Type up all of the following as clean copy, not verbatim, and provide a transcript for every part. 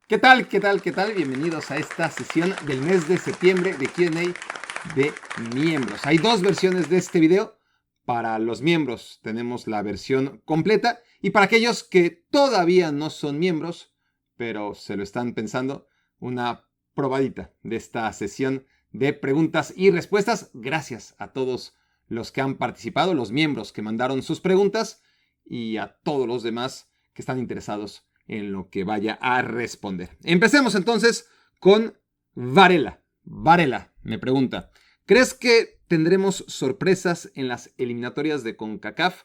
¿Qué tal? ¿Qué tal? ¿Qué tal? Bienvenidos a esta sesión del mes de septiembre de Q&A de miembros. Hay dos versiones de este video. Para los miembros tenemos la versión completa y para aquellos que todavía no son miembros, pero se lo están pensando, una probadita de esta sesión de preguntas y respuestas. Gracias a todos los que han participado, los miembros que mandaron sus preguntas y a todos los demás que están interesados en lo que vaya a responder. Empecemos entonces con Varela. Varela me pregunta, ¿crees que tendremos sorpresas en las eliminatorias de CONCACAF?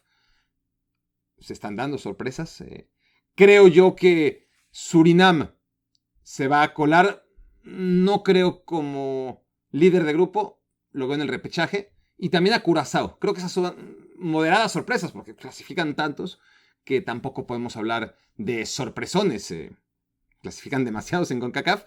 Se están dando sorpresas. Creo yo que Surinam se va a colar. No creo como líder de grupo. Lo veo en el repechaje. Y también a Curazao. Creo que esas son moderadas sorpresas porque clasifican tantos que tampoco podemos hablar de sorpresones. Clasifican demasiados en CONCACAF.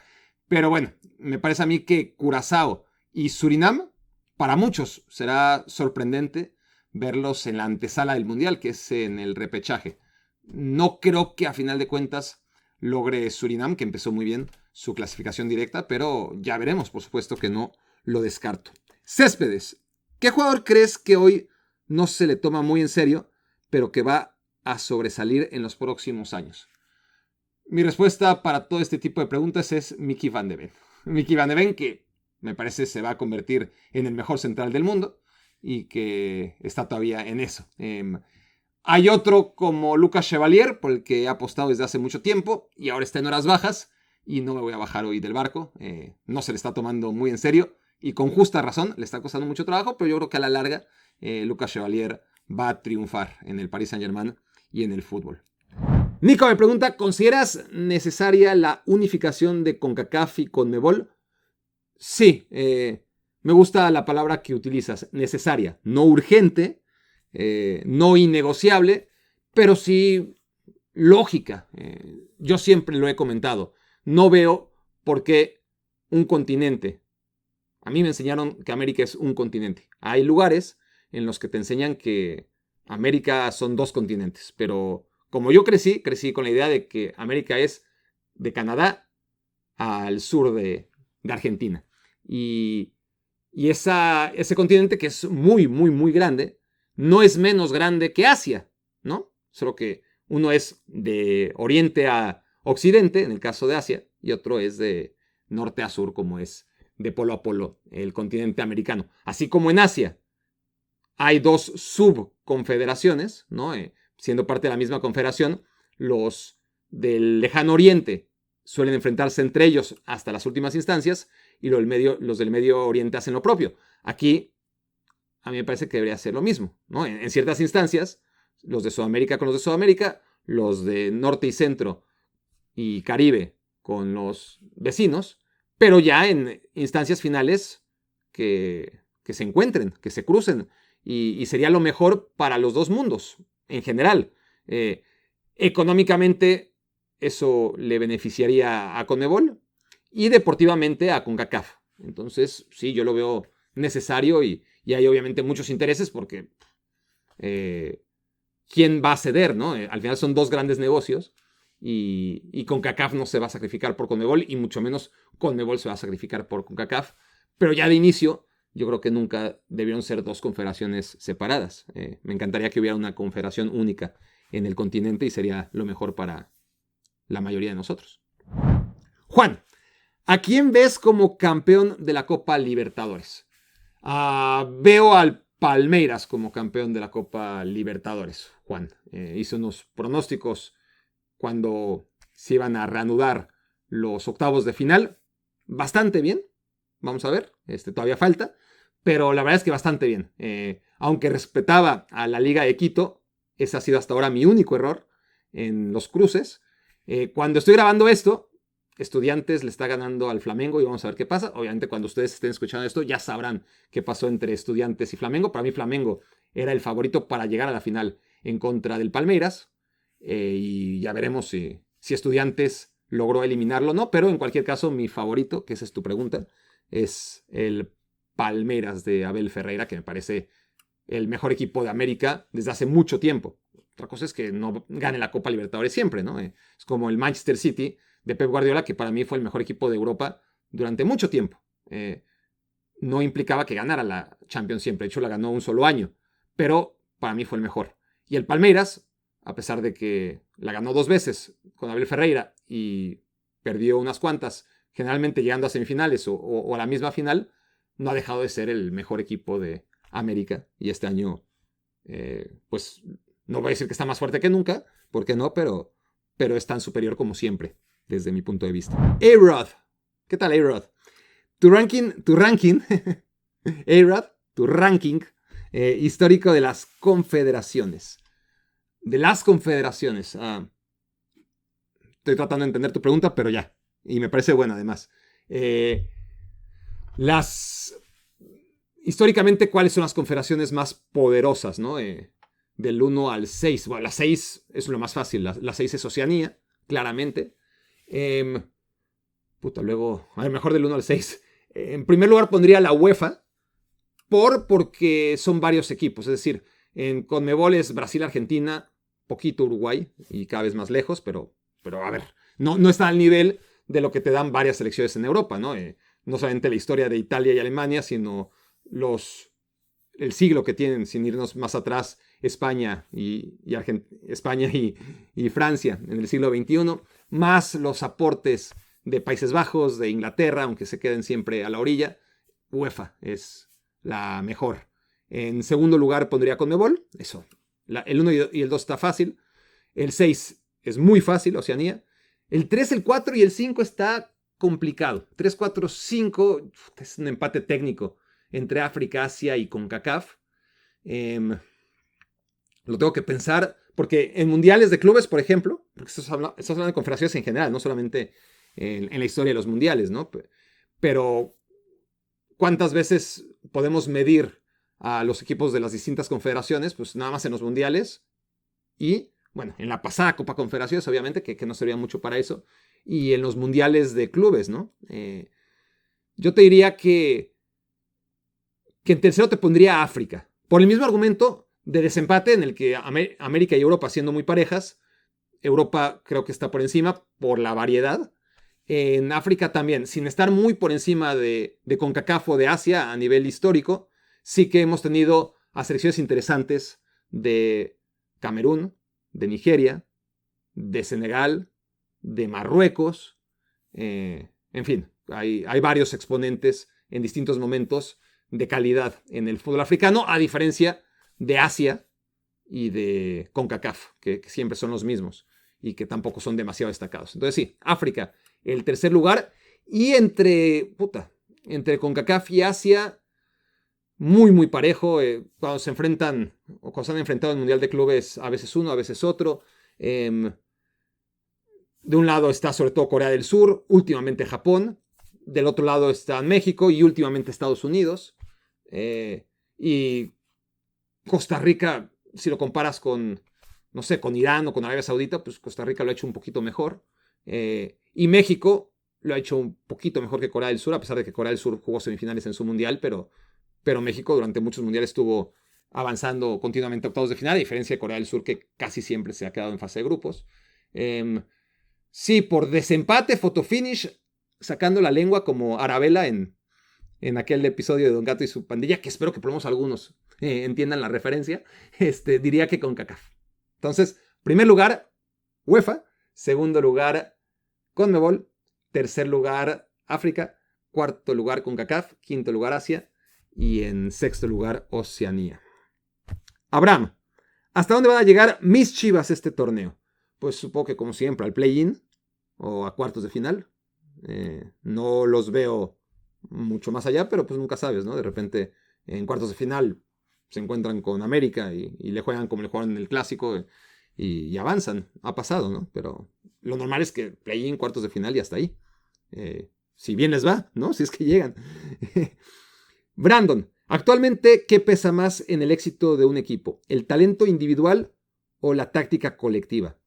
Pero bueno, me parece a mí que Curazao y Surinam, para muchos será sorprendente verlos en la antesala del Mundial, que es en el repechaje. No creo que a final de cuentas logre Surinam, que empezó muy bien su clasificación directa, pero ya veremos, por supuesto que no lo descarto. Céspedes, ¿qué jugador crees que hoy no se le toma muy en serio, pero que va a sobresalir en los próximos años? Mi respuesta para todo este tipo de preguntas es Mickey Van de Ven. Mickey Van de Ven, que me parece se va a convertir en el mejor central del mundo y que está todavía en eso. Hay otro como Lucas Chevalier, por el que he apostado desde hace mucho tiempo y ahora está en horas bajas y no me voy a bajar hoy del barco. No se le está tomando muy en serio y con justa razón, le está costando mucho trabajo, pero yo creo que a la larga Lucas Chevalier va a triunfar en el Paris Saint-Germain y en el fútbol. Nico me pregunta, ¿consideras necesaria la unificación de CONCACAF y CONMEBOL? Sí, me gusta la palabra que utilizas, necesaria, no urgente, no innegociable, pero sí lógica. Yo siempre lo he comentado, no veo por qué un continente. A mí me enseñaron que América es un continente. Hay lugares en los que te enseñan que América son dos continentes, pero como yo crecí con la idea de que América es de Canadá al sur de Argentina. Y ese continente que es muy, muy, muy grande, no es menos grande que Asia, ¿no? Solo que uno es de oriente a occidente, en el caso de Asia, y otro es de norte a sur, como es de polo a polo, el continente americano. Así como en Asia hay dos subconfederaciones, ¿no? Siendo parte de la misma confederación, los del lejano oriente suelen enfrentarse entre ellos hasta las últimas instancias y los del medio oriente hacen lo propio. Aquí, a mí me parece que debería ser lo mismo, ¿no? En ciertas instancias, los de Sudamérica con los de Sudamérica, los de norte y centro y Caribe con los vecinos, pero ya en instancias finales que se encuentren, que se crucen, y sería lo mejor para los dos mundos en general. Económicamente eso le beneficiaría a CONMEBOL y deportivamente a CONCACAF. Entonces, sí, yo lo veo necesario y hay obviamente muchos intereses porque ¿quién va a ceder, no? Al final son dos grandes negocios y CONCACAF no se va a sacrificar por CONMEBOL y mucho menos CONMEBOL se va a sacrificar por CONCACAF. Pero ya de inicio, yo creo que nunca debieron ser dos confederaciones separadas. Me encantaría que hubiera una confederación única en el continente y sería lo mejor para la mayoría de nosotros. Juan, ¿a quién ves como campeón de la Copa Libertadores? Veo al Palmeiras como campeón de la Copa Libertadores, Juan. Hice unos pronósticos cuando se iban a reanudar los octavos de final. Bastante bien. Vamos a ver. Todavía falta. Pero la verdad es que bastante bien. Aunque respetaba a la Liga de Quito, ese ha sido hasta ahora mi único error en los cruces. Cuando estoy grabando esto, Estudiantes le está ganando al Flamengo y vamos a ver qué pasa. Obviamente cuando ustedes estén escuchando esto ya sabrán qué pasó entre Estudiantes y Flamengo. Para mí Flamengo era el favorito para llegar a la final en contra del Palmeiras. Y ya veremos si Estudiantes logró eliminarlo o no. Pero en cualquier caso mi favorito, que esa es tu pregunta, es el Palmeiras de Abel Ferreira, que me parece el mejor equipo de América desde hace mucho tiempo. Otra cosa es que no gane la Copa Libertadores siempre, ¿no? Es como el Manchester City Pep Guardiola, que para mí fue el mejor equipo de Europa durante mucho tiempo. No implicaba que ganara la Champions siempre, de hecho la ganó un solo año, pero para mí fue el mejor. Y el Palmeiras, a pesar de que la ganó 2 veces con Abel Ferreira y perdió unas cuantas, generalmente llegando a semifinales o a la misma final, no ha dejado de ser el mejor equipo de América. Y este año, pues no voy a decir que está más fuerte que nunca, ¿por qué no? Pero es tan superior como siempre, desde mi punto de vista. A-Rod. ¿Qué tal, A-Rod? Tu ranking, A-Rod, tu ranking histórico de las confederaciones. De las confederaciones. Estoy tratando de entender tu pregunta, pero ya. Y me parece buena, además. Históricamente, ¿cuáles son las confederaciones más poderosas, ¿no? Del 1 al 6. Bueno, la 6 es lo más fácil. La 6 es Oceanía, claramente. Luego, a ver, mejor del 1 al 6. En primer lugar pondría la UEFA, porque son varios equipos. Es decir, en Conmebol es Brasil, Argentina, poquito Uruguay y cada vez más lejos, pero a ver, no está al nivel de lo que te dan varias selecciones en Europa, ¿no? No solamente la historia de Italia y Alemania, sino el siglo que tienen, sin irnos más atrás, España y Francia en el siglo XXI, más los aportes de Países Bajos, de Inglaterra, aunque se queden siempre a la orilla. UEFA es la mejor. En segundo lugar pondría Conmebol, eso. El 1 y el 2 está fácil. El 6 es muy fácil, Oceanía. El 3, el 4 y el 5 está complicado. 3, 4, 5 es un empate técnico entre África, Asia y CONCACAF. Lo tengo que pensar, porque en mundiales de clubes, por ejemplo, porque estás hablando de confederaciones en general, no solamente en la historia de los mundiales, ¿no? Pero ¿cuántas veces podemos medir a los equipos de las distintas confederaciones? Pues nada más en los mundiales y, bueno, en la pasada Copa Confederaciones, obviamente, que no servía mucho para eso, y en los mundiales de clubes, ¿no? Yo te diría que en tercero te pondría África, por el mismo argumento de desempate en el que América y Europa siendo muy parejas, Europa creo que está por encima por la variedad. En África también, sin estar muy por encima de CONCACAF o de Asia a nivel histórico, sí que hemos tenido a selecciones interesantes de Camerún, de Nigeria, de Senegal, de Marruecos. En fin, hay varios exponentes en distintos momentos de calidad en el fútbol africano, a diferencia de Asia y de CONCACAF, que siempre son los mismos y que tampoco son demasiado destacados. Entonces sí, África, el tercer lugar, y entre CONCACAF y Asia, muy, muy parejo. Cuando se enfrentan, o cuando se han enfrentado en el Mundial de Clubes, a veces uno, a veces otro. De un lado está sobre todo Corea del Sur, últimamente Japón. Del otro lado está México y últimamente Estados Unidos. Y Costa Rica, si lo comparas con, no sé, con Irán o con Arabia Saudita, pues Costa Rica lo ha hecho un poquito mejor. Y México lo ha hecho un poquito mejor que Corea del Sur, a pesar de que Corea del Sur jugó semifinales en su mundial, pero México durante muchos mundiales estuvo avanzando continuamente a octavos de final, a diferencia de Corea del Sur, que casi siempre se ha quedado en fase de grupos. Sí, por desempate, fotofinish, sacando la lengua como Arabella en aquel episodio de Don Gato y su pandilla, que espero que por lo menos algunos entiendan la referencia, diría que CONCACAF. Entonces, primer lugar, UEFA. Segundo lugar, CONMEBOL. Tercer lugar, África. Cuarto lugar, CONCACAF. Quinto lugar, Asia. Y en sexto lugar, Oceanía. Abraham, ¿hasta dónde van a llegar mis Chivas este torneo? Pues supongo que como siempre al play-in o a cuartos de final. No los veo mucho más allá, pero pues nunca sabes, ¿no? De repente en cuartos de final se encuentran con América y le juegan como le jugaron en el Clásico y avanzan. Ha pasado, ¿no? Pero lo normal es que play-in, cuartos de final y hasta ahí. Si bien les va, ¿no? Si es que llegan. Brandon, actualmente, ¿qué pesa más en el éxito de un equipo? ¿El talento individual o la táctica colectiva?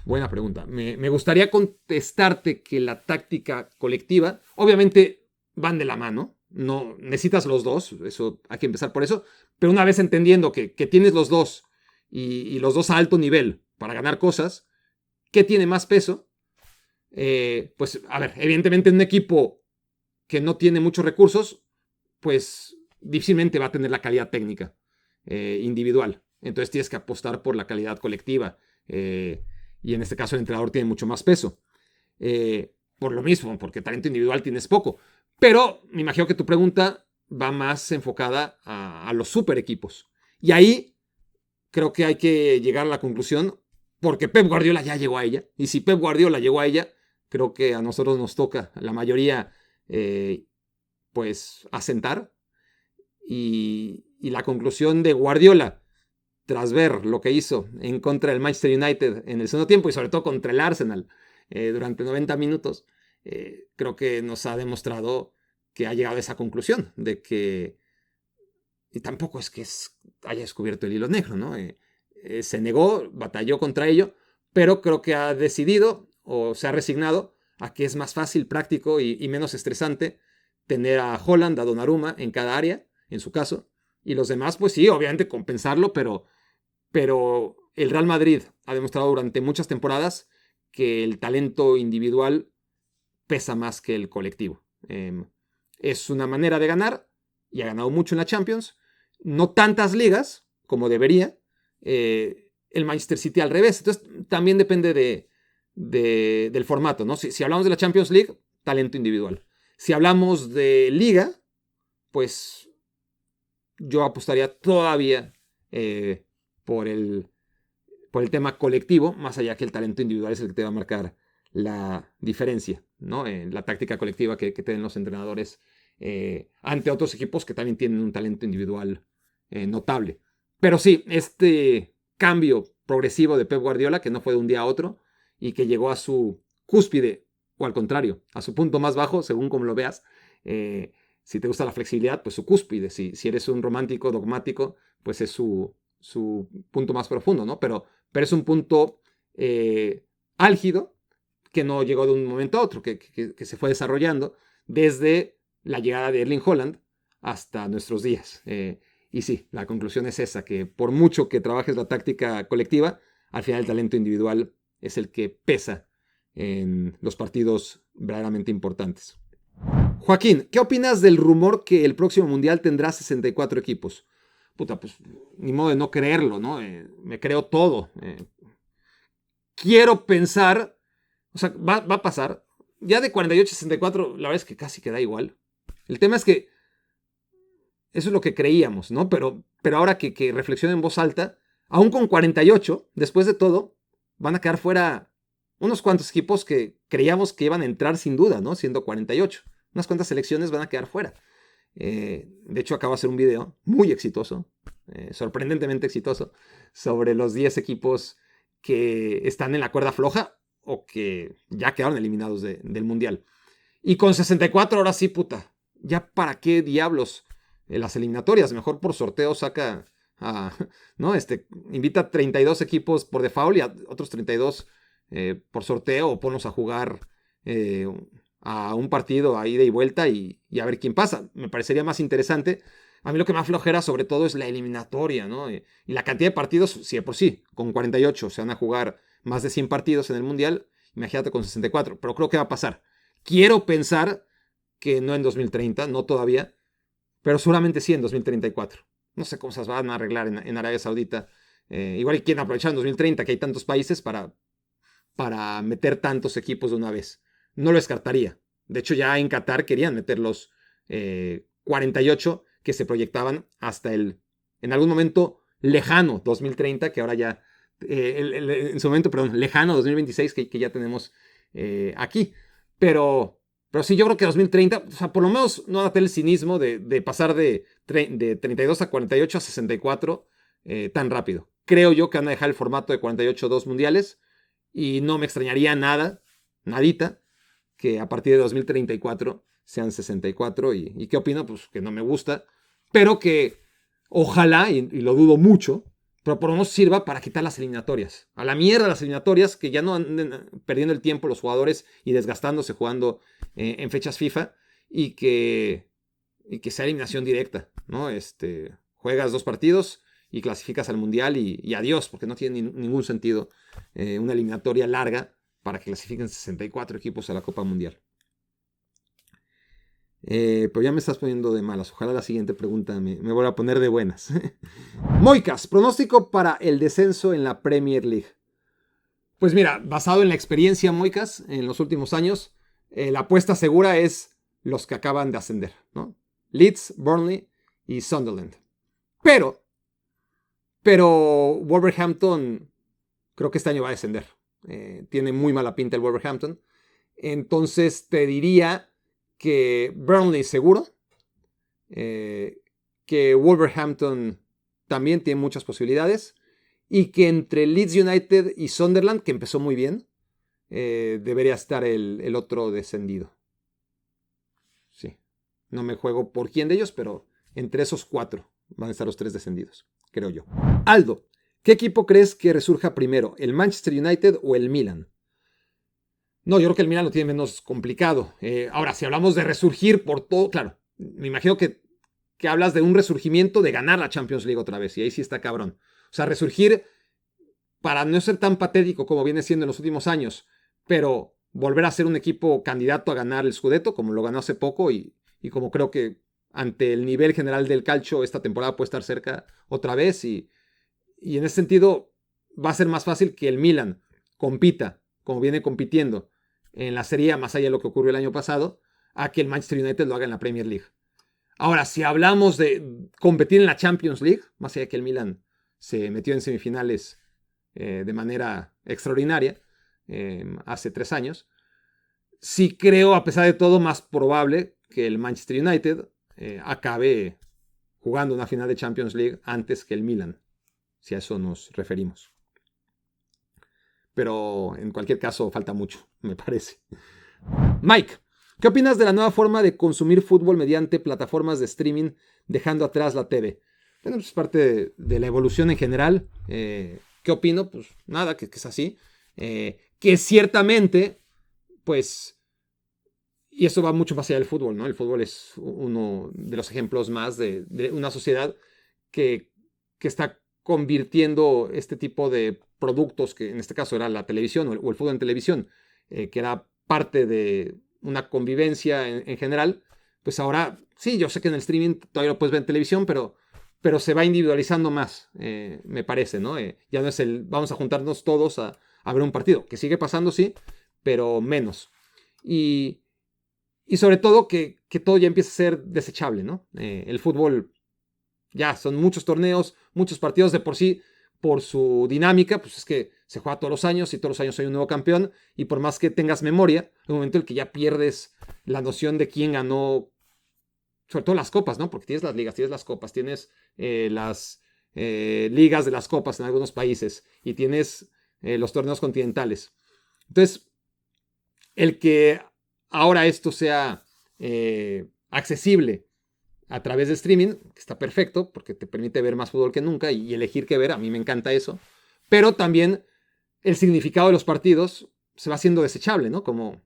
Buena pregunta. Me gustaría contestarte que la táctica colectiva, obviamente, van de la mano. No necesitas los dos, eso hay que empezar por eso. Pero una vez entendiendo que tienes los dos y los dos a alto nivel para ganar cosas, ¿qué tiene más peso? pues, a ver, evidentemente en un equipo que no tiene muchos recursos, pues difícilmente va a tener la calidad técnica individual. Entonces tienes que apostar por la calidad colectiva. Y en este caso el entrenador tiene mucho más peso. Por lo mismo, porque talento individual tienes poco. Pero me imagino que tu pregunta va más enfocada a los super equipos. Y ahí creo que hay que llegar a la conclusión, porque Pep Guardiola ya llegó a ella. Y si Pep Guardiola llegó a ella, creo que a nosotros nos toca, a la mayoría, pues asentar. Y la conclusión de Guardiola, tras ver lo que hizo en contra del Manchester United en el segundo tiempo y sobre todo contra el Arsenal durante 90 minutos, creo que nos ha demostrado que ha llegado a esa conclusión de que, y tampoco es que haya descubierto el hilo negro, ¿no? Se negó, batalló contra ello, pero creo que ha decidido o se ha resignado a que es más fácil, práctico y menos estresante tener a Haaland, a Donnarumma en cada área, en su caso, y los demás, pues sí, obviamente compensarlo, pero el Real Madrid ha demostrado durante muchas temporadas que el talento individual pesa más que el colectivo. Es una manera de ganar y ha ganado mucho en la Champions. No tantas ligas como debería. El Manchester City al revés. Entonces también depende del formato, ¿no? Si hablamos de la Champions League, talento individual. Si hablamos de liga, pues yo apostaría todavía por el tema colectivo, más allá que el talento individual es el que te va a marcar la diferencia, ¿no? La táctica colectiva que tienen los entrenadores ante otros equipos que también tienen un talento individual notable. Pero sí, este cambio progresivo de Pep Guardiola, que no fue de un día a otro y que llegó a su cúspide, o al contrario, a su punto más bajo, según como lo veas. Si te gusta la flexibilidad, pues su cúspide. Si eres un romántico dogmático, pues es su punto más profundo, ¿no? Pero es un punto álgido que no llegó de un momento a otro, que se fue desarrollando desde la llegada de Erling Haaland hasta nuestros días. Y sí, la conclusión es esa, que por mucho que trabajes la táctica colectiva, al final el talento individual es el que pesa en los partidos verdaderamente importantes. Joaquín, ¿qué opinas del rumor que el próximo Mundial tendrá 64 equipos? Puta, pues ni modo de no creerlo, ¿no? Me creo todo. Quiero pensar, o sea, va a pasar. Ya de 48 a 64, la verdad es que casi queda igual. El tema es que eso es lo que creíamos, ¿no? Pero ahora que reflexiono en voz alta, aún con 48, después de todo, van a quedar fuera unos cuantos equipos que creíamos que iban a entrar sin duda, ¿no? Siendo 48. Unas cuantas selecciones van a quedar fuera. De hecho, acabo de hacer un video muy exitoso, sorprendentemente exitoso, sobre los 10 equipos que están en la cuerda floja o que ya quedaron eliminados del Mundial. Y con 64, ahora sí, puta, ¿ya para qué diablos las eliminatorias? Mejor por sorteo saca ¿no? Invita a 32 equipos por default y a otros 32 por sorteo, o ponlos a jugar a un partido a ida y vuelta y a ver quién pasa. Me parecería más interesante. A mí lo que me aflojera sobre todo es la eliminatoria, ¿no? Y la cantidad de partidos, si de por sí, con 48 se van a jugar más de 100 partidos en el Mundial, imagínate con 64, pero creo que va a pasar. Quiero pensar que no en 2030, no todavía, pero seguramente sí en 2034. No sé cómo se van a arreglar en Arabia Saudita. Igual quieren aprovechar en 2030 que hay tantos países para meter tantos equipos de una vez. No lo descartaría. De hecho, ya en Qatar querían meter los 48 que se proyectaban hasta en algún momento lejano 2030, que ahora ya, en su momento, perdón, lejano 2026, que ya tenemos aquí. Pero sí, yo creo que 2030, o sea, por lo menos no va a tener el cinismo de pasar de 32 a 48 a 64 tan rápido. Creo yo que van a dejar el formato de 48 2 mundiales y no me extrañaría nadita, que a partir de 2034 sean 64. ¿Y qué opino? Pues que no me gusta, pero que ojalá, y lo dudo mucho, pero por lo menos sirva para quitar las eliminatorias. A la mierda las eliminatorias, que ya no anden perdiendo el tiempo los jugadores y desgastándose jugando en fechas FIFA, y que sea eliminación directa, ¿no? Juegas 2 partidos y clasificas al Mundial y adiós, porque no tiene ningún sentido una eliminatoria larga para que clasifiquen 64 equipos a la Copa Mundial. Pero ya me estás poniendo de malas. Ojalá la siguiente pregunta me vuelva a poner de buenas. Moicas, pronóstico para el descenso en la Premier League. Pues mira, basado en la experiencia, Moicas, en los últimos años, la apuesta segura es los que acaban de ascender, ¿no? Leeds, Burnley y Sunderland. Pero Wolverhampton creo que este año va a descender. Tiene muy mala pinta el Wolverhampton. Entonces te diría que Burnley seguro, que Wolverhampton también tiene muchas posibilidades, y que entre Leeds United y Sunderland, que empezó muy bien, debería estar el otro descendido. Sí, no me juego por quién de ellos, pero entre esos 4 van a estar los 3 descendidos, creo yo. Aldo, ¿qué equipo crees que resurja primero, el Manchester United o el Milan? No, yo creo que el Milan lo tiene menos complicado. Ahora, si hablamos de resurgir por todo, claro, me imagino que hablas de un resurgimiento de ganar la Champions League otra vez, y ahí sí está cabrón. O sea, resurgir para no ser tan patético como viene siendo en los últimos años, pero volver a ser un equipo candidato a ganar el Scudetto, como lo ganó hace poco, y como creo que ante el nivel general del calcio esta temporada puede estar cerca otra vez, y en ese sentido va a ser más fácil que el Milan compita, como viene compitiendo en la Serie A, más allá de lo que ocurrió el año pasado, a que el Manchester United lo haga en la Premier League. Ahora, si hablamos de competir en la Champions League, más allá de que el Milan se metió en semifinales de manera extraordinaria hace 3 años, sí creo, a pesar de todo, más probable que el Manchester United acabe jugando una final de Champions League antes que el Milan, si a eso nos referimos. Pero en cualquier caso falta mucho, me parece. Mike, ¿qué opinas de la nueva forma de consumir fútbol mediante plataformas de streaming, dejando atrás la TV? Bueno, pues es parte de la evolución en general. ¿Qué opino? Pues nada, que es así. Que ciertamente, pues, y eso va mucho más allá del fútbol, ¿no? El fútbol es uno de los ejemplos más de una sociedad que está convirtiendo este tipo de productos, que en este caso era la televisión o el fútbol en televisión, que era parte de una convivencia en general, pues ahora, sí, yo sé que en el streaming todavía lo puedes ver en televisión, pero se va individualizando más, me parece, ¿no? Ya no es vamos a juntarnos todos a ver un partido, que sigue pasando, sí, pero menos. Y sobre todo que todo ya empieza a ser desechable, ¿no? El fútbol ya son muchos torneos, muchos partidos de por sí, por su dinámica, pues es que se juega todos los años y todos los años hay un nuevo campeón, y por más que tengas memoria, en un momento en el que ya pierdes la noción de quién ganó, sobre todo las copas, ¿no? Porque tienes las ligas, tienes las copas, tienes las ligas de las copas en algunos países, y tienes los torneos continentales. Entonces, el que ahora esto sea accesible a través de streaming, que está perfecto, porque te permite ver más fútbol que nunca y elegir qué ver, a mí me encanta eso, pero también el significado de los partidos se va haciendo desechable, ¿no? Como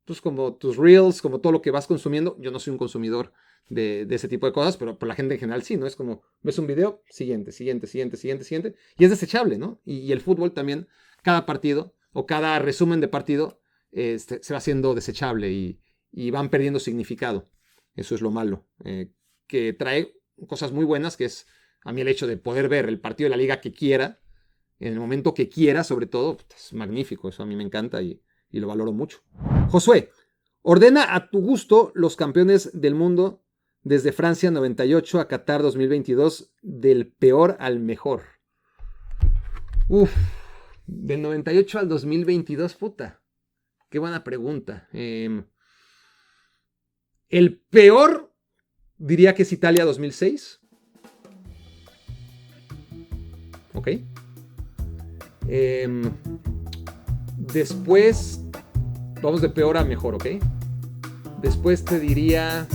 tus reels, como todo lo que vas consumiendo. Yo no soy un consumidor de ese tipo de cosas, pero por la gente en general sí, ¿no? Es como, ves un video, siguiente, y es desechable, ¿no? Y el fútbol también, cada partido o cada resumen de partido se va haciendo desechable y van perdiendo significado. Eso es lo malo, que trae cosas muy buenas, que es a mí el hecho de poder ver el partido de la liga que quiera, en el momento que quiera, sobre todo, es magnífico. Eso a mí me encanta y lo valoro mucho. Josué, ordena a tu gusto los campeones del mundo desde Francia 98 a Qatar 2022, del peor al mejor. Del 98 al 2022, puta. Qué buena pregunta. El peor diría que es Italia 2006. Ok. Después vamos de peor a mejor, ¿ok? Después te diría...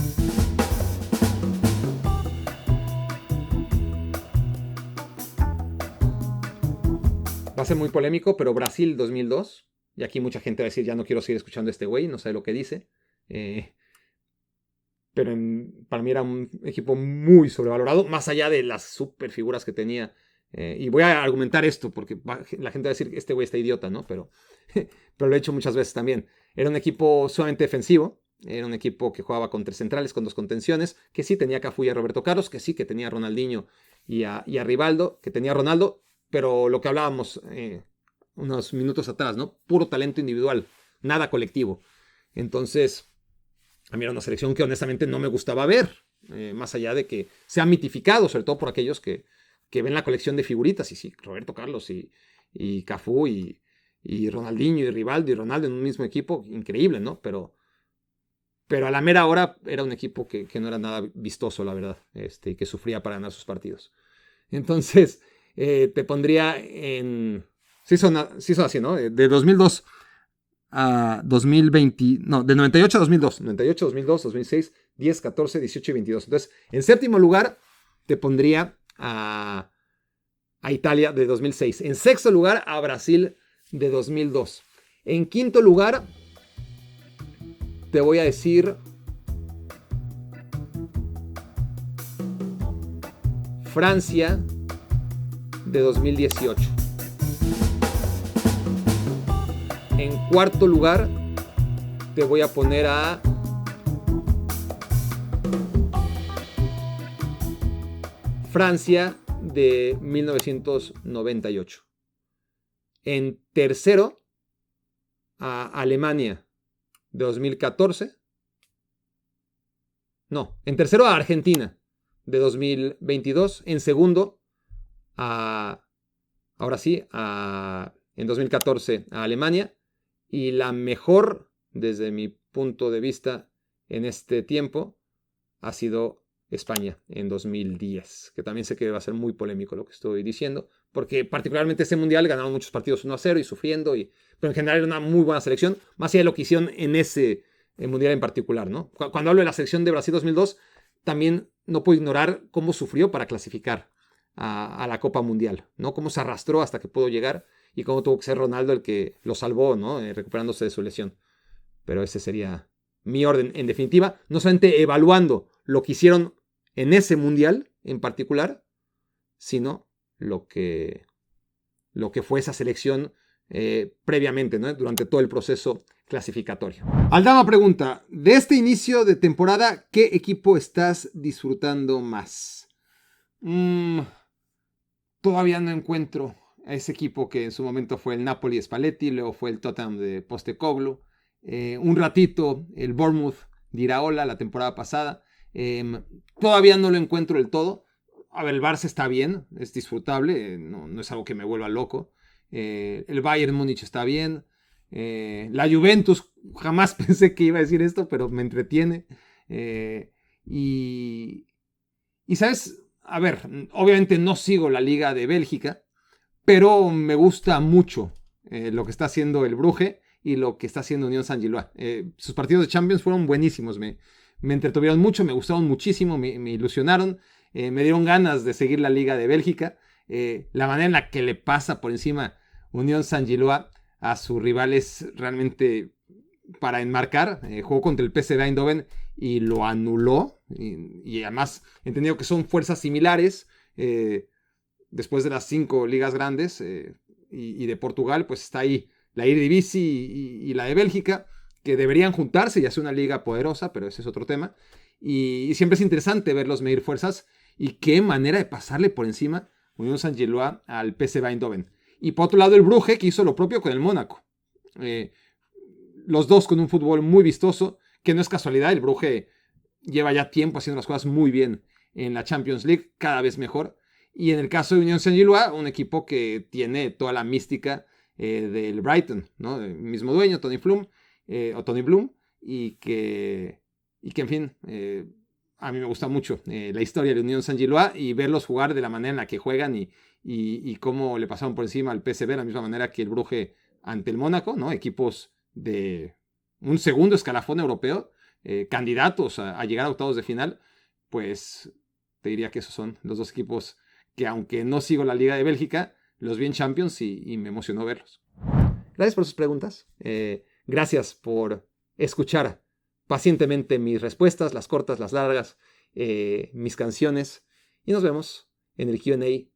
Va a ser muy polémico, pero Brasil 2002. Y aquí mucha gente va a decir, ya no quiero seguir escuchando a este güey, no sabe lo que dice. Pero para mí era un equipo muy sobrevalorado, más allá de las super figuras que tenía Y voy a argumentar esto porque la gente va a decir que este güey está idiota, ¿no? Pero lo he hecho muchas veces también. Era un equipo sumamente defensivo. Era un equipo que jugaba con 3 centrales, con 2 contenciones, que sí tenía a Cafú y a Roberto Carlos, que sí que tenía a Ronaldinho y a Rivaldo, que tenía a Ronaldo, pero lo que hablábamos unos minutos atrás, ¿no? Puro talento individual, nada colectivo. Entonces, a mí era una selección que honestamente no me gustaba ver, más allá de que se ha mitificado, sobre todo por aquellos que ven la colección de figuritas, y sí, Roberto Carlos y Cafú y Ronaldinho y Rivaldo y Ronaldo en un mismo equipo, increíble, ¿no? Pero a la mera hora era un equipo que no era nada vistoso, la verdad, que sufría para ganar sus partidos. Entonces, te pondría en... Sí son así, ¿no? De 2002 a 2020, no, de 98 a 2002, 98, 2002, 2006, 10, 14, 18 y 22. Entonces, en séptimo lugar, te pondría a Italia de 2006. En sexto lugar, a Brasil de 2002. En quinto lugar, te voy a decir Francia de 2018. En cuarto lugar, te voy a poner a Francia de 1998. En tercero, a Alemania de 2014. No, en tercero a Argentina de 2022. En segundo, ahora sí, en 2014 a Alemania. Y la mejor, desde mi punto de vista, en este tiempo, ha sido España en 2010, que también sé que va a ser muy polémico lo que estoy diciendo, porque particularmente ese mundial ganaron muchos partidos 1-0 y sufriendo, pero en general era una muy buena selección, más allá de lo que hicieron en ese mundial en particular, ¿no? Cuando hablo de la selección de Brasil 2002, también no puedo ignorar cómo sufrió para clasificar a la Copa Mundial, ¿no? Cómo se arrastró hasta que pudo llegar y cómo tuvo que ser Ronaldo el que lo salvó, ¿no? Recuperándose de su lesión. Pero ese sería mi orden, en definitiva, no solamente evaluando lo que hicieron en ese mundial en particular, sino lo que fue esa selección previamente, ¿no? Durante todo el proceso clasificatorio. Aldama pregunta, de este inicio de temporada, ¿qué equipo estás disfrutando más? Todavía no encuentro a ese equipo que en su momento fue el Napoli Spalletti, luego fue el Tottenham de Postecoglou, un ratito el Bournemouth de Iraola la temporada pasada. Todavía no lo encuentro del todo. A ver, el Barça está bien, es disfrutable, no es algo que me vuelva loco. El Bayern Múnich está bien. La Juventus, jamás pensé que iba a decir esto, pero me entretiene. Y sabes, a ver, obviamente no sigo la Liga de Bélgica, pero me gusta mucho lo que está haciendo el Brugge y lo que está haciendo Unión Saint-Gilloise. Sus partidos de Champions fueron buenísimos, me entretuvieron mucho, me gustaron muchísimo, me ilusionaron, me dieron ganas de seguir la Liga de Bélgica. La manera en la que le pasa por encima Unión Saint-Gilloise a sus rivales realmente para enmarcar. Jugó contra el PSV Eindhoven y lo anuló. Y además, entendido que son fuerzas similares. Después de las 5 ligas grandes y de Portugal, pues está ahí la Eredivisie y la de Bélgica, que deberían juntarse y hacer una liga poderosa, pero ese es otro tema. Y siempre es interesante verlos medir fuerzas y qué manera de pasarle por encima Unión Saint-Gilloise al PSV Eindhoven. Y por otro lado el Brugge, que hizo lo propio con el Mónaco. Los dos con un fútbol muy vistoso, que no es casualidad, el Brugge lleva ya tiempo haciendo las cosas muy bien en la Champions League, cada vez mejor. Y en el caso de Unión Saint-Gilloise, un equipo que tiene toda la mística del Brighton, ¿no? El mismo dueño, Tony Bloom, y que en fin, a mí me gusta mucho la historia de Unión Saint-Gilloise y verlos jugar de la manera en la que juegan y cómo le pasaron por encima al PSV, de la misma manera que el Brugge ante el Mónaco, ¿no? Equipos de un segundo escalafón europeo, candidatos a llegar a octavos de final, pues te diría que esos son los dos equipos que, aunque no sigo la Liga de Bélgica, los vi en Champions y me emocionó verlos. Gracias por sus preguntas. Gracias por escuchar pacientemente mis respuestas, las cortas, las largas, mis canciones. Y nos vemos en el Q&A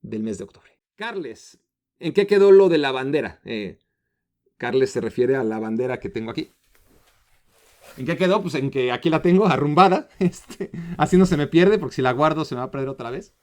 del mes de octubre. Carles, ¿en qué quedó lo de la bandera? Carles se refiere a la bandera que tengo aquí. ¿En qué quedó? Pues en que aquí la tengo arrumbada. Así no se me pierde, porque si la guardo se me va a perder otra vez.